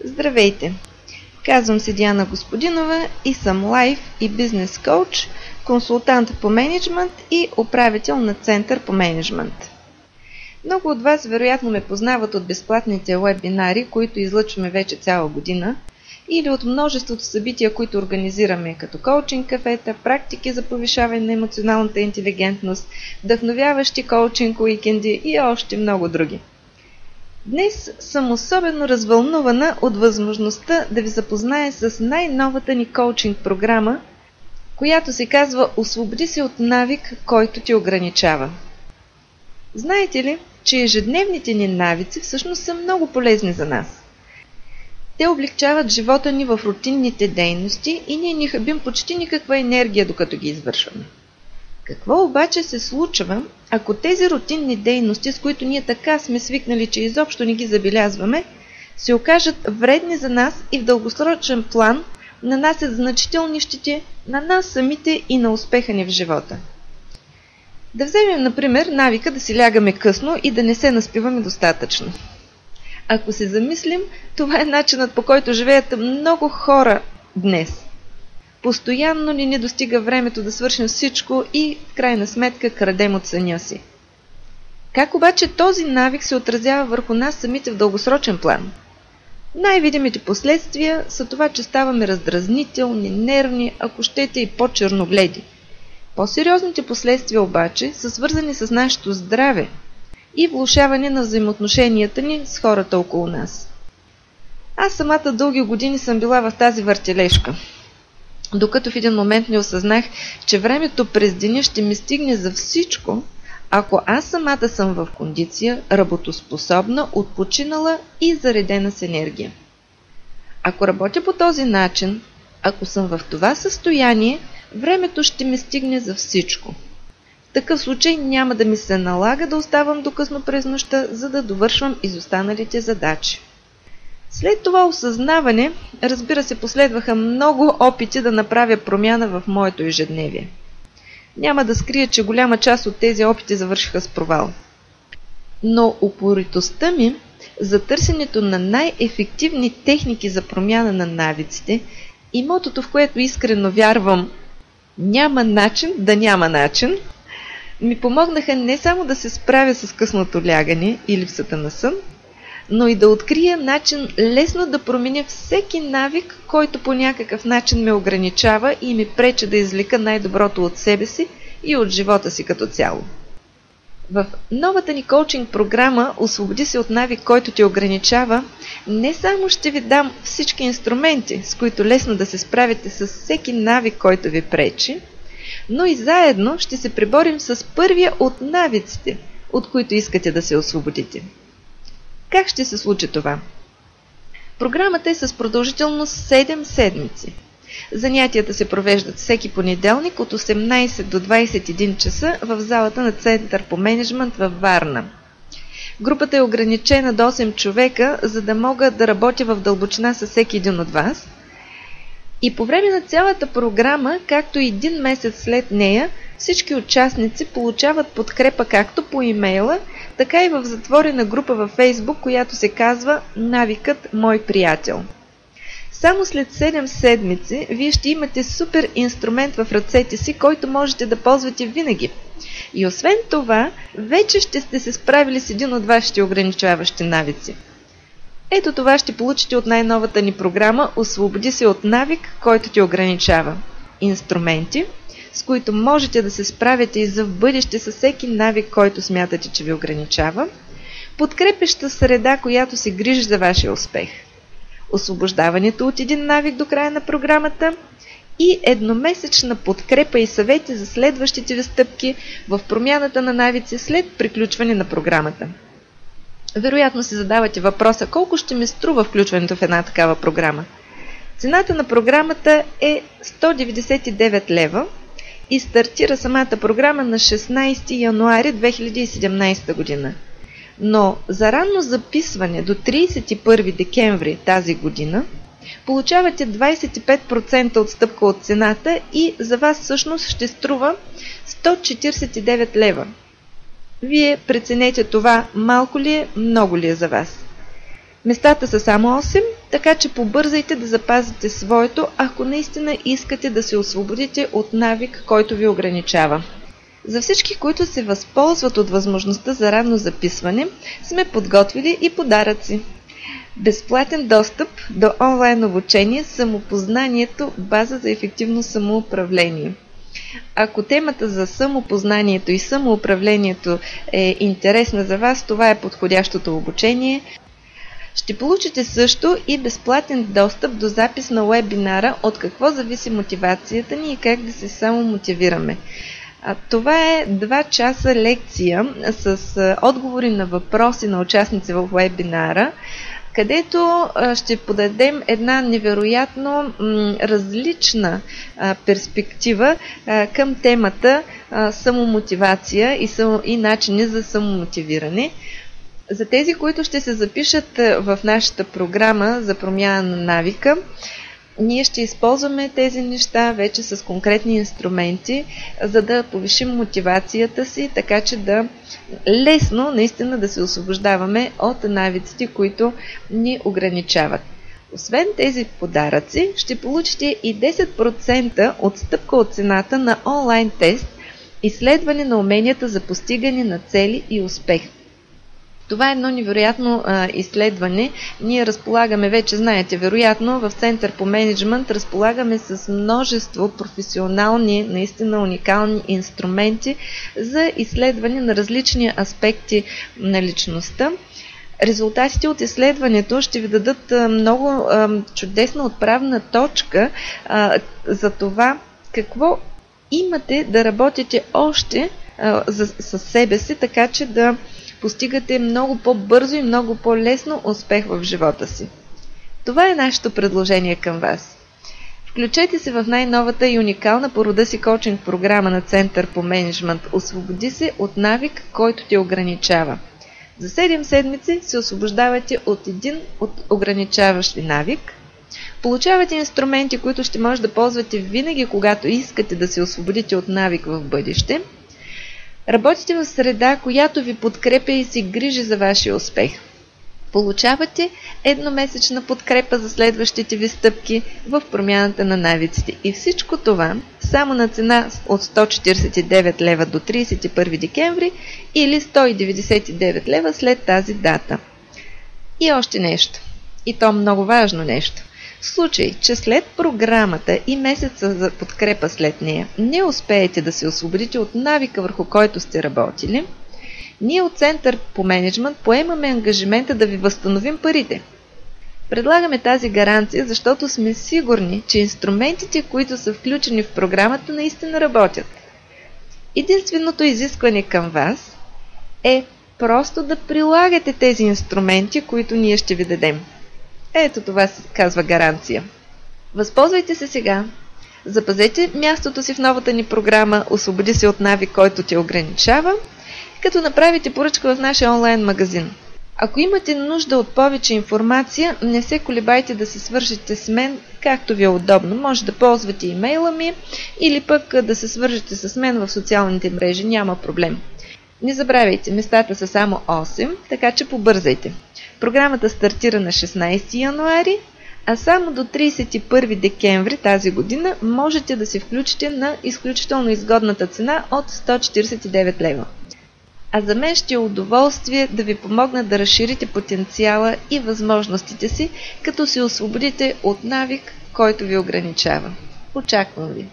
Здравейте! Казвам се Диана Господинова и съм лайф и бизнес коуч, консултант по мениджмънт и управител на Център по мениджмънт. Много от вас вероятно ме познават от безплатните уебинари, които излъчваме вече цяла година, или от множеството събития, които организираме, като коучинг кафета, практики за повишаване на емоционалната интелигентност, вдъхновяващи коучинг уикенди и още много други. Днес съм особено развълнувана от възможността да ви запозная с най-новата ни коучинг програма, която се казва "Освободи се от навик, който ти ограничава". Знаете ли, че ежедневните ни навици всъщност са много полезни за нас? Те облегчават живота ни в рутинните дейности и ние не хабим почти никаква енергия, докато ги извършваме. Какво обаче се случва, ако тези рутинни дейности, с които ние така сме свикнали, че изобщо не ги забелязваме, се окажат вредни за нас и в дългосрочен план нанасят значителни щети на нас самите и на успеха ни в живота? Да вземем, например, навика да си лягаме късно и да не се наспиваме достатъчно. Ако се замислим, това е начинът, по който живеят много хора днес. Постоянно ни не достига времето да свършим всичко и в крайна сметка крадем от съня си. Как обаче този навик се отразява върху нас самите в дългосрочен план? Най-видимите последствия са това, че ставаме раздразнителни, нервни, ако щете и по-черногледи. По-сериозните последствия обаче са свързани с нашето здраве и влошаване на взаимоотношенията ни с хората около нас. Аз самата дълги години съм била в тази въртележка, докато в един момент не осъзнах, че времето през деня ще ми стигне за всичко, ако аз самата съм в кондиция, работоспособна, отпочинала и заредена с енергия. Ако работя по този начин, ако съм в това състояние, времето ще ми стигне за всичко. В такъв случай няма да ми се налага да оставам до късно през нощта, за да довършвам изостаналите задачи. След това осъзнаване, разбира се, последваха много опити да направя промяна в моето ежедневие. Няма да скрия, че голяма част от тези опити завършиха с провал. Но упоритостта ми за търсенето на най-ефективни техники за промяна на навиците и мотото, в което искрено вярвам "няма начин да няма начин", ми помогнаха не само да се справя с късното лягане и липсата на сън, но и да открия начин лесно да променя всеки навик, който по някакъв начин ме ограничава и ми пречи да извлека най-доброто от себе си и от живота си като цяло. В новата ни коучинг програма "Освободи се от навик, който ти ограничава", не само ще ви дам всички инструменти, с които лесно да се справите с всеки навик, който ви пречи, но и заедно ще се преборим с първия от навиците, от които искате да се освободите. Как ще се случи това? Програмата е с продължителност 7 седмици. Занятията се провеждат всеки понеделник от 18 до 21 часа в залата на Център по мениджмънт във Варна. Групата е ограничена до 8 човека, за да мога да работя в дълбочина с всеки един от вас. И по време на цялата програма, както и един месец след нея, всички участници получават подкрепа както по имейла, така и в затворена група във Фейсбук, която се казва "Навикът мой приятел". Само след 7 седмици вие ще имате супер инструмент в ръцете си, който можете да ползвате винаги. И освен това, вече ще сте се справили с един от вашите ограничаващи навици. Ето това ще получите от най-новата ни програма "Освободи се от навик, който ти ограничава". Инструменти, с които можете да се справите и за в бъдеще с всеки навик, който смятате, че ви ограничава, подкрепеща среда, която се грижи за вашия успех, освобождаването от един навик до края на програмата и едномесечна подкрепа и съвети за следващите ви стъпки в промяната на навици след приключване на програмата. Вероятно си задавате въпроса: колко ще ми струва включването в една такава програма? Цената на програмата е 199 лева и стартира самата програма на 16 януари 2017 година. Но за ранно записване до 31 декември тази година получавате 25% отстъпка от цената и за вас всъщност ще струва 149 лева. Вие преценете това малко ли е, много ли е за вас. Местата са само 8, така че побързайте да запазите своето, ако наистина искате да се освободите от навик, който ви ограничава. За всички, които се възползват от възможността за ранно записване, сме подготвили и подаръци. Безплатен достъп до онлайн обучение Самопознанието – база за ефективно самоуправление. Ако темата за самопознанието и самоуправлението е интересна за вас, това е подходящото обучение. Ще получите също и безплатен достъп до запис на уебинара „От какво зависи мотивацията ни и как да се самомотивираме“. Това е 2 часа лекция с отговори на въпроси на участници в уебинара, където ще подадем една невероятно различна перспектива към темата самомотивация и начини за самомотивиране. За тези, които ще се запишат в нашата програма за промяна на навика, ние ще използваме тези неща вече с конкретни инструменти, за да повишим мотивацията си, така че да лесно наистина да се освобождаваме от навиците, които ни ограничават. Освен тези подаръци, ще получите и 10% отстъпка от цената на онлайн тест „Изследване на уменията за постигане на цели и успех“. Това е едно невероятно изследване. Ние разполагаме, вече знаете, вероятно в Център по мениджмънт разполагаме с множество професионални, наистина уникални инструменти за изследване на различни аспекти на личността. Резултатите от изследването ще ви дадат много чудесна отправна точка за това какво имате да работите още със себе си, така че да постигате много по-бързо и много по-лесно успех в живота си. Това е нашето предложение към вас. Включете се в най-новата и уникална по рода си коучинг програма на Център по мениджмънт „Освободи се от навик, който те ограничава“. За 7 седмици се освобождавате от един от ограничаващ ви навик. Получавате инструменти, които ще може да ползвате винаги, когато искате да се освободите от навик в бъдеще. Работите в среда, която ви подкрепя и се грижи за вашия успех. Получавате едномесечна подкрепа за следващите ви стъпки в промяната на навиците. И всичко това само на цена от 149 лева до 31 декември или 199 лева след тази дата. И още нещо. И то много важно нещо. В случай, че след програмата и месеца за подкрепа след нея не успеете да се освободите от навика, върху който сте работили, ние от Център по мениджмънт поемаме ангажимента да ви възстановим парите. Предлагаме тази гаранция, защото сме сигурни, че инструментите, които са включени в програмата, наистина работят. Единственото изискване към вас е просто да прилагате тези инструменти, които ние ще ви дадем. Ето това се казва гаранция. Възползвайте се сега. Запазете мястото си в новата ни програма „Освободи се от навик, който те ограничава“, като направите поръчка в нашия онлайн магазин. Ако имате нужда от повече информация, не се колебайте да се свържете с мен, както ви е удобно. Може да ползвате имейла ми или пък да се свържете с мен в социалните мрежи, няма проблем. Не забравяйте, местата са само 8, така че побързайте. Програмата стартира на 16 януари, а само до 31 декември тази година можете да се включите на изключително изгодната цена от 149 лева. А за мен ще е удоволствие да ви помогна да разширите потенциала и възможностите си, като се освободите от навик, който ви ограничава. Очаквам ви!